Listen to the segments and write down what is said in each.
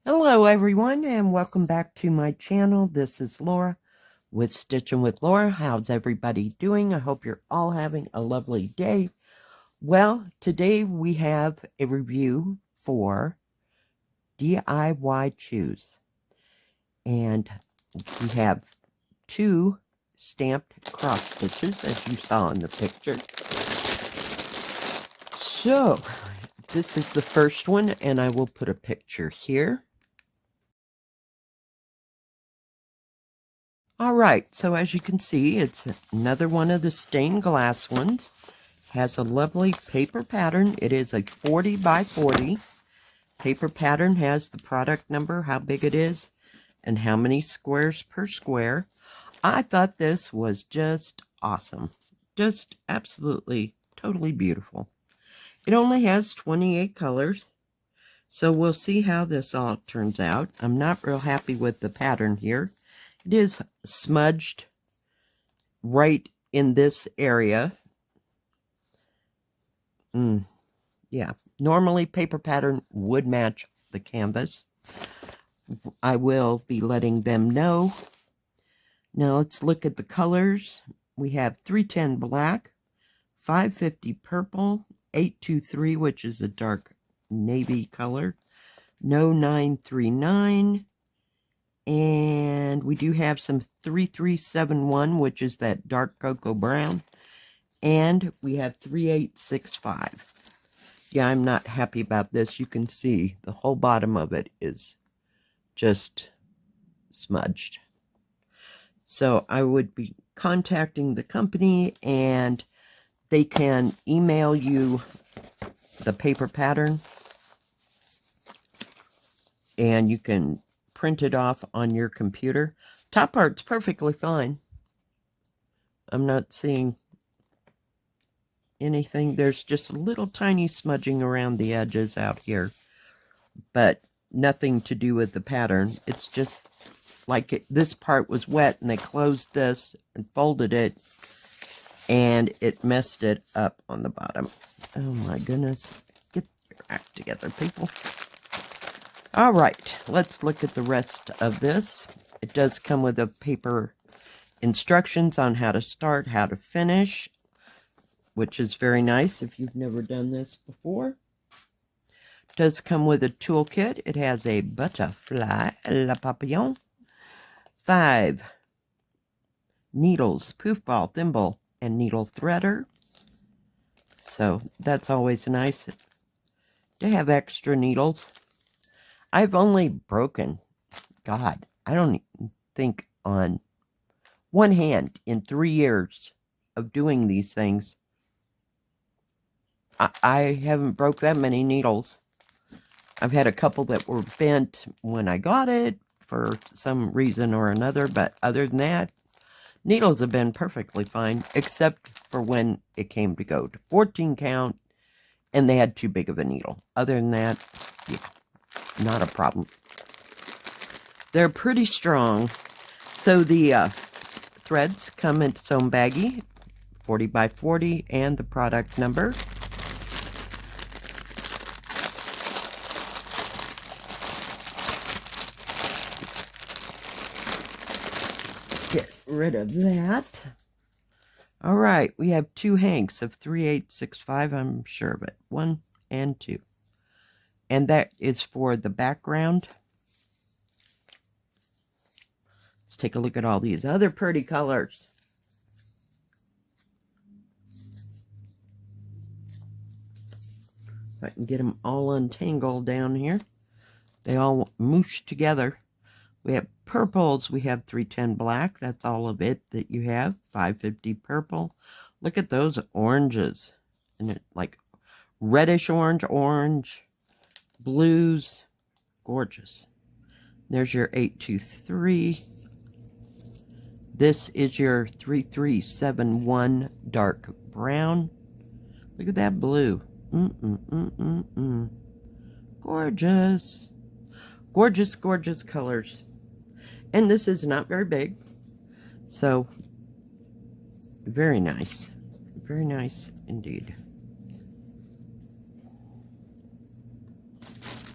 Hello everyone and welcome back to my channel. This is Laura with Stitching with Laura. How's everybody doing? I hope you're all having a lovely day. Well, today we have a review for DIYChoose. And we have two stamped cross stitches as you saw in the picture. So, this is the first one and I will put a picture here. Alright, so as you can see, it's another one of the stained glass ones. Has a lovely paper pattern. It is a 40 by 40. Paper pattern has the product number, how big it is, and how many squares per square. I thought this was just awesome. Just absolutely, totally beautiful. It only has 28 colors, so we'll see how this all turns out. I'm not real happy with the pattern here. It is smudged right in this area. Yeah, normally paper pattern would match the canvas. I will be letting them know. Now let's look at the colors. We have 310 black, 550 purple, 823, which is a dark navy color, no 939. And we do have some 3371, which is that dark cocoa brown. And we have 3865. Yeah, I'm not happy about this. You can see the whole bottom of it is just smudged. So I would be contacting the company and they can email you the paper pattern. And you can print it off on your computer. Top part's perfectly fine. I'm not seeing anything. There's just a little tiny smudging around the edges out here, but nothing to do with the pattern. It's just like this part was wet and they closed this and folded it and it messed it up on the bottom. Oh my goodness. Get your act together, people. All right, let's look at the rest of this. It does come with a paper instructions on how to start, how to finish, which is very nice if you've never done this before. It does come with a toolkit. It has a butterfly, la papillon, 5 needles, poof ball, thimble, and needle threader. So that's always nice to have extra needles. I've only broken, God, I don't think on one hand in 3 years of doing these things, I haven't broke that many needles. I've had a couple that were bent when I got it for some reason or another, but other than that, needles have been perfectly fine, except for when it came to go to 14 count and they had too big of a needle. Other than that, yeah, not a problem. They're pretty strong. So the threads come in its own baggie, 40 by 40, and the product number. Get rid of that. All right, we have 2 hanks of 3865, I'm sure of it. 1 and 2. And that is for the background. Let's take a look at all these other pretty colors. If I can get them all untangled down here. They all moosh together. We have purples. We have 310 black. That's all of it that you have. 550 purple. Look at those oranges. And it like reddish orange, blues. Gorgeous. There's your 823. This is your 3371 dark brown. Look at that blue. Gorgeous. Gorgeous, gorgeous colors. And this is not very big. So, very nice. Very nice indeed.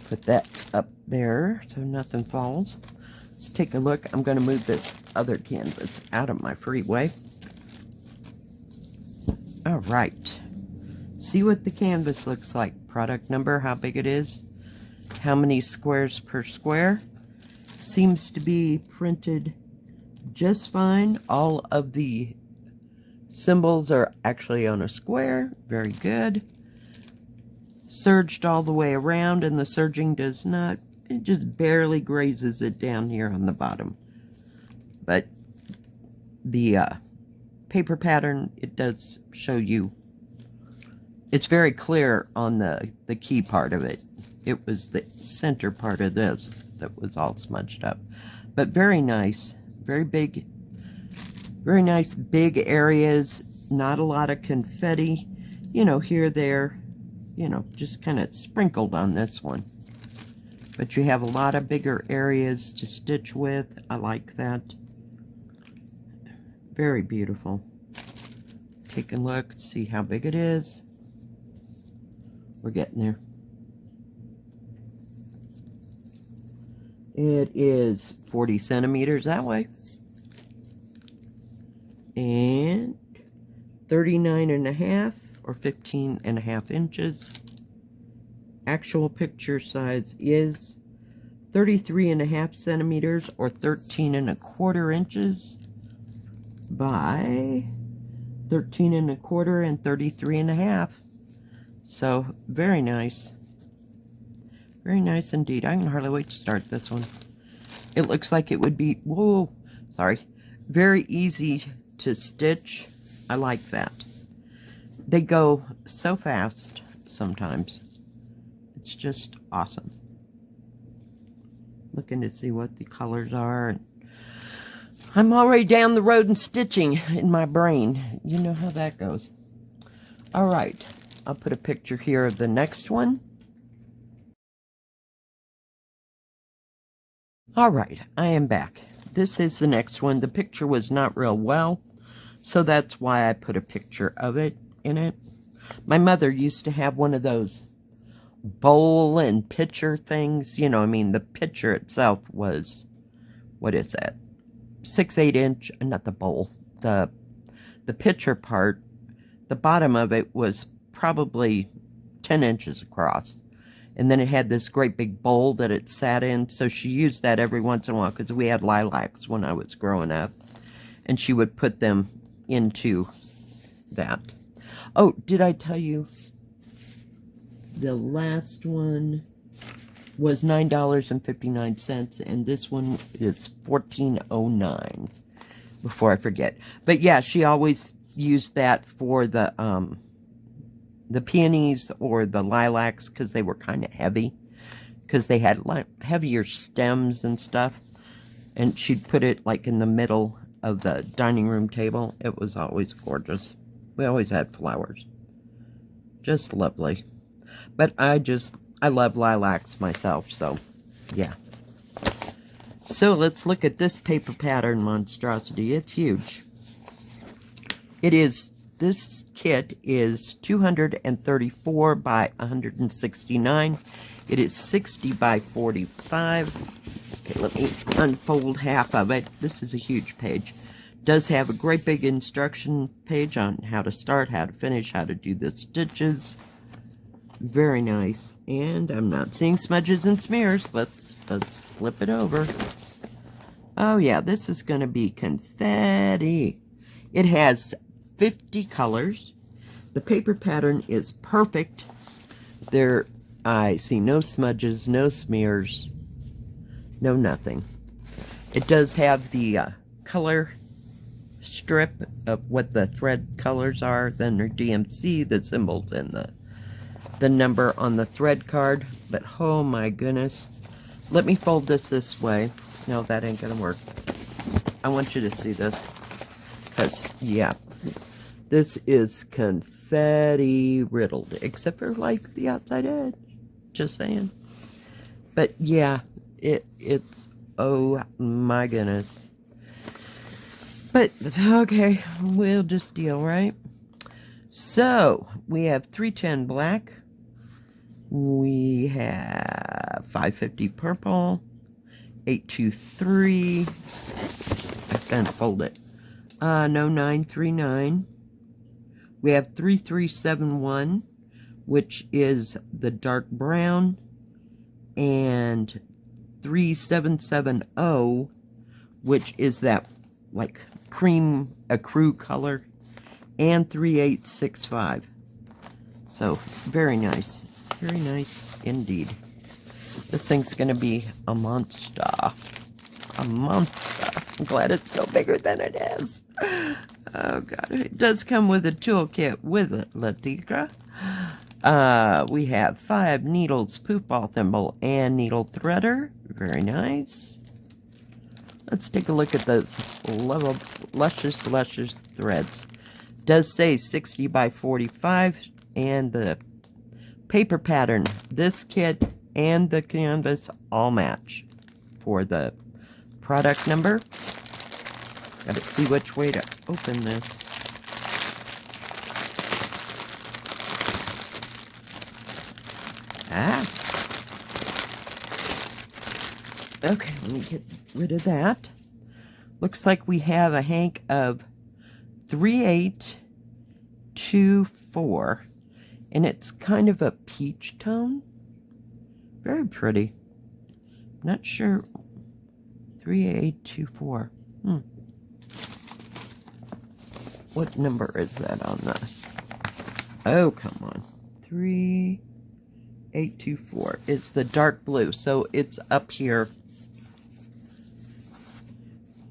Put that up there so nothing falls. Let's take a look. I'm going to move this other canvas out of my freeway. All right. See what the canvas looks like. Product number, how big it is, how many squares per square. Seems to be printed just fine. All of the symbols are actually on a square. Very good. Serged all the way around, and the serging does not, it just barely grazes it down here on the bottom. But the paper pattern, it does show you, it's very clear on the key part of it. It was the center part of this that was all smudged up. But very nice, very big, very nice big areas, not a lot of confetti, you know, here, there, you know, just kind of sprinkled on this one. But you have a lot of bigger areas to stitch with. I like that. Very beautiful. Take a look, see how big it is. We're getting there. It is 40 centimeters that way. And 39.5 or 15.5 inches. Actual picture size is 33.5 centimeters or 13.25 inches by 13.25 and 33.5. So very nice. Very nice indeed. I can hardly wait to start this one. It looks like it would be, whoa, sorry, very easy to stitch. I like that. They go so fast sometimes. It's just awesome. Looking to see what the colors are. I'm already down the road and stitching in my brain. You know how that goes. All right. I'll put a picture here of the next one. All right. I am back. This is the next one. The picture was not real well, so that's why I put a picture of it in it. My mother used to have one of those bowl and pitcher things. You know, I mean, the pitcher itself was, what is that? 6-8 inch, not the bowl, the pitcher part, the bottom of it was probably 10 inches across. And then it had this great big bowl that it sat in. So she used that every once in a while because we had lilacs when I was growing up. And she would put them into that. Oh, did I tell you the last one was $9.59, and this one is $14.09, before I forget. But yeah, she always used that for the peonies or the lilacs because they were kind of heavy, because they had heavier stems and stuff. And she'd put it like in the middle of the dining room table. It was always gorgeous. We always had flowers. Just lovely. But I love lilacs myself, so yeah. So let's look at this paper pattern monstrosity. It's huge. This kit is 234 by 169. It is 60 by 45. Okay, let me unfold half of it. This is a huge page. Does have a great big instruction page on how to start, how to finish, how to do the stitches. Very nice. And I'm not seeing smudges and smears. Let's flip it over. Oh yeah, this is going to be confetti. It has 50 colors. The paper pattern is perfect. I see no smudges, no smears, no nothing. It does have the color strip of what the thread colors are, then their DMC, the symbols, and the number on the thread card. But oh my goodness, let me fold this way. No, that ain't gonna work. I want you to see this, because yeah, this is confetti riddled, except for like the outside edge, just saying. But yeah, it's oh my goodness. But okay, we'll just deal, right? So we have 310 black. We have 550 purple, 823, I can't fold it, no, 939. We have 3371, which is the dark brown, and 3770, which is that like cream ecru color, and 3865. So very nice indeed. This thing's gonna be a monster. A monster. I'm glad it's no bigger than it is. Oh god, it does come with a toolkit with it, La Tigra. We have 5 needles, poof ball thimble, and needle threader. Very nice. Let's take a look at those luscious threads. Does say 60 by 45, and the paper pattern, this kit and the canvas all match for the product number. Gotta see which way to open this. Okay, let me get rid of that. Looks like we have a hank of 3824, and it's kind of a peach tone. Very pretty. Not sure. 3824. What number is that on the... Oh, come on. 3824 is the dark blue, so it's up here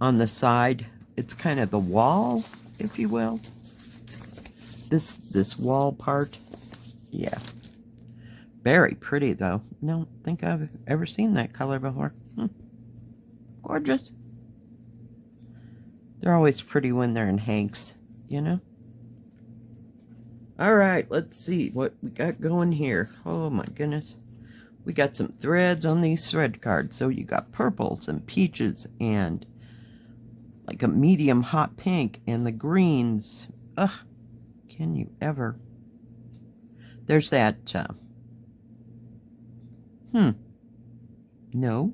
on the side. It's kind of the wall, if you will. This wall part. Yeah. Very pretty, though. Don't think I've ever seen that color before. Gorgeous. They're always pretty when they're in hanks, you know? Alright, let's see what we got going here. Oh my goodness. We got some threads on these thread cards. So you got purples and peaches and like a medium hot pink and the greens. Ugh, can you ever? There's that, no.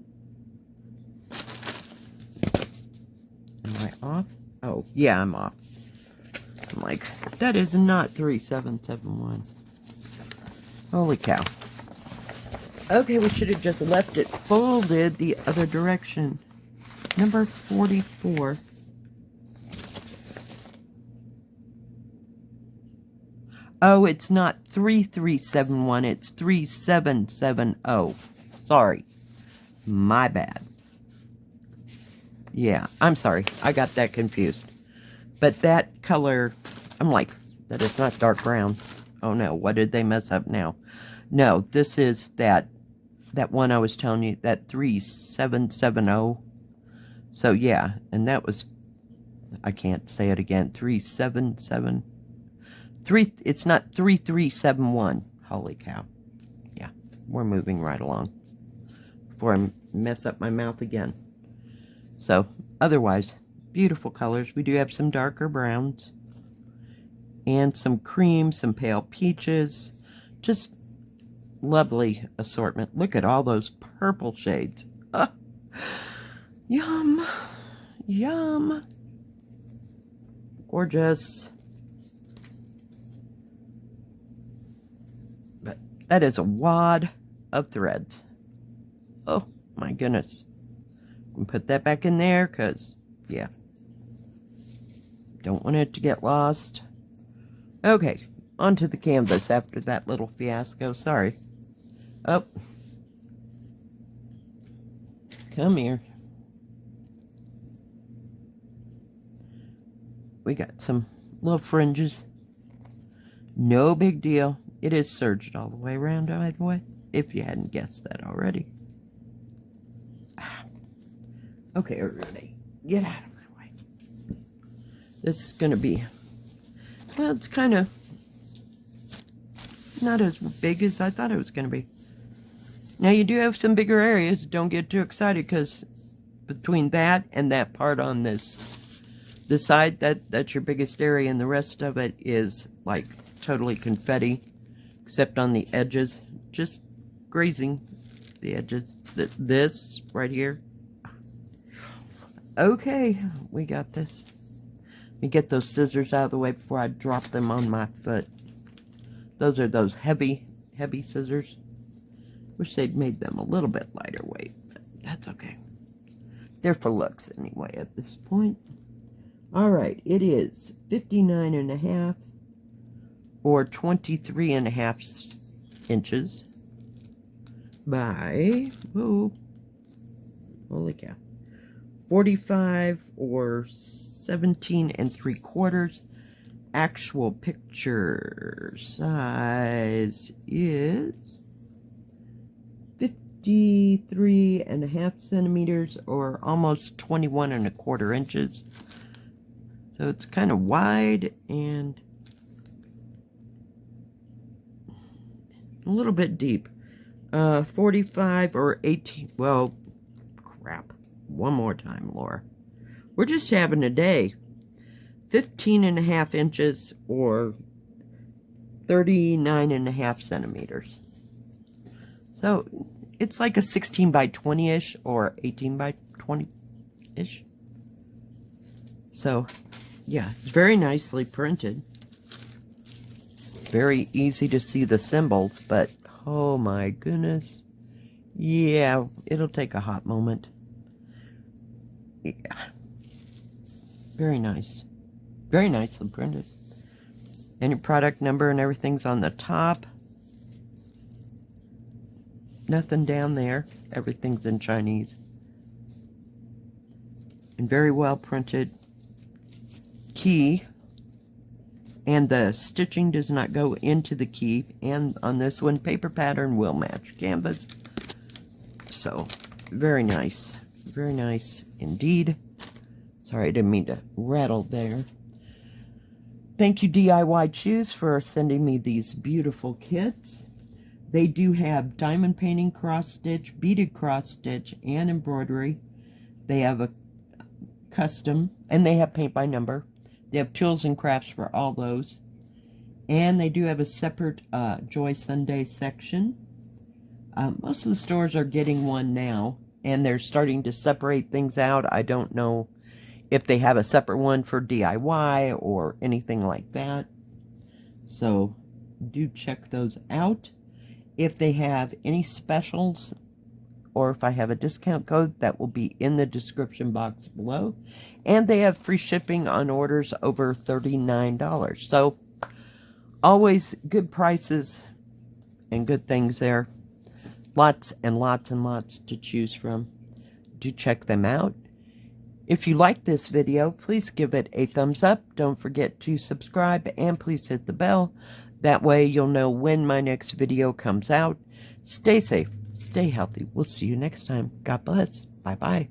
Am I off? Oh, yeah, I'm off. I'm like, that is not 3771. Holy cow. Okay, we should have just left it folded the other direction. Number 44. Oh, it's not 3371, it's 3770. Sorry. My bad. Yeah, I'm sorry. I got that confused. But that color, I'm like, that is not dark brown. Oh no, what did they mess up now? No, this is that one I was telling you, that 3770. So yeah, and that was, I can't say it again, 377. It's not 3371. Holy cow. Yeah, we're moving right along before I mess up my mouth again. So, otherwise, beautiful colors. We do have some darker browns and some creams, some pale peaches. Just lovely assortment. Look at all those purple shades. Yum. Yum. Gorgeous. But that is a wad of threads. Oh my goodness. We put that back in there because, yeah, don't want it to get lost. Okay, onto the canvas after that little fiasco. Sorry. Oh. Come here. We got some little fringes. No big deal. It is serged all the way around, by the way, if you hadn't guessed that already. Okay, everybody, get out of my way. This is going to be, well, it's kind of not as big as I thought it was going to be. Now, you do have some bigger areas. Don't get too excited, because between that and that part on this side, that's your biggest area, and the rest of it is like totally confetti, except on the edges, just grazing the edges. This right here. Okay, we got this. Let me get those scissors out of the way before I drop them on my foot. Those are those heavy scissors. Wish they'd made them a little bit lighter weight, but that's okay. They're for looks anyway at this point. Alright, it is 59.5 or 23.5 inches by, whoa, holy cow, 45 or 17.75. Actual picture size is 53.5 centimeters or almost 21.25 inches. So it's kind of wide and a little bit deep. 45 or 18, well, crap. One more time, Laura. We're just having a day. 15.5 inches or 39.5 centimeters. So it's like a 16 by 20-ish or 18 by 20-ish. So, yeah, it's very nicely printed. Very easy to see the symbols, but oh my goodness. Yeah, it'll take a hot moment. Yeah. Very nice. Very nicely printed. And your product number and everything's on the top. Nothing down there. Everything's in Chinese. And very well printed. Key. And the stitching does not go into the key. And on this one, paper pattern will match canvas. So, very nice. Very nice indeed. Sorry, I didn't mean to rattle there. Thank you, DIYChoose, for sending me these beautiful kits. They do have diamond painting, cross stitch, beaded cross stitch, and embroidery. They have a custom, and they have paint by number. They have tools and crafts for all those. And they do have a separate Joy Sunday section. Most of the stores are getting one now, and they're starting to separate things out. I don't know if they have a separate one for DIY or anything like that. So do check those out. If they have any specials or if I have a discount code, that will be in the description box below. And they have free shipping on orders over $39. So always good prices and good things there. Lots and lots and lots to choose from. Do check them out. If you like this video, please give it a thumbs up. Don't forget to subscribe and please hit the bell. That way you'll know when my next video comes out. Stay safe, stay healthy. We'll see you next time. God bless. Bye-bye.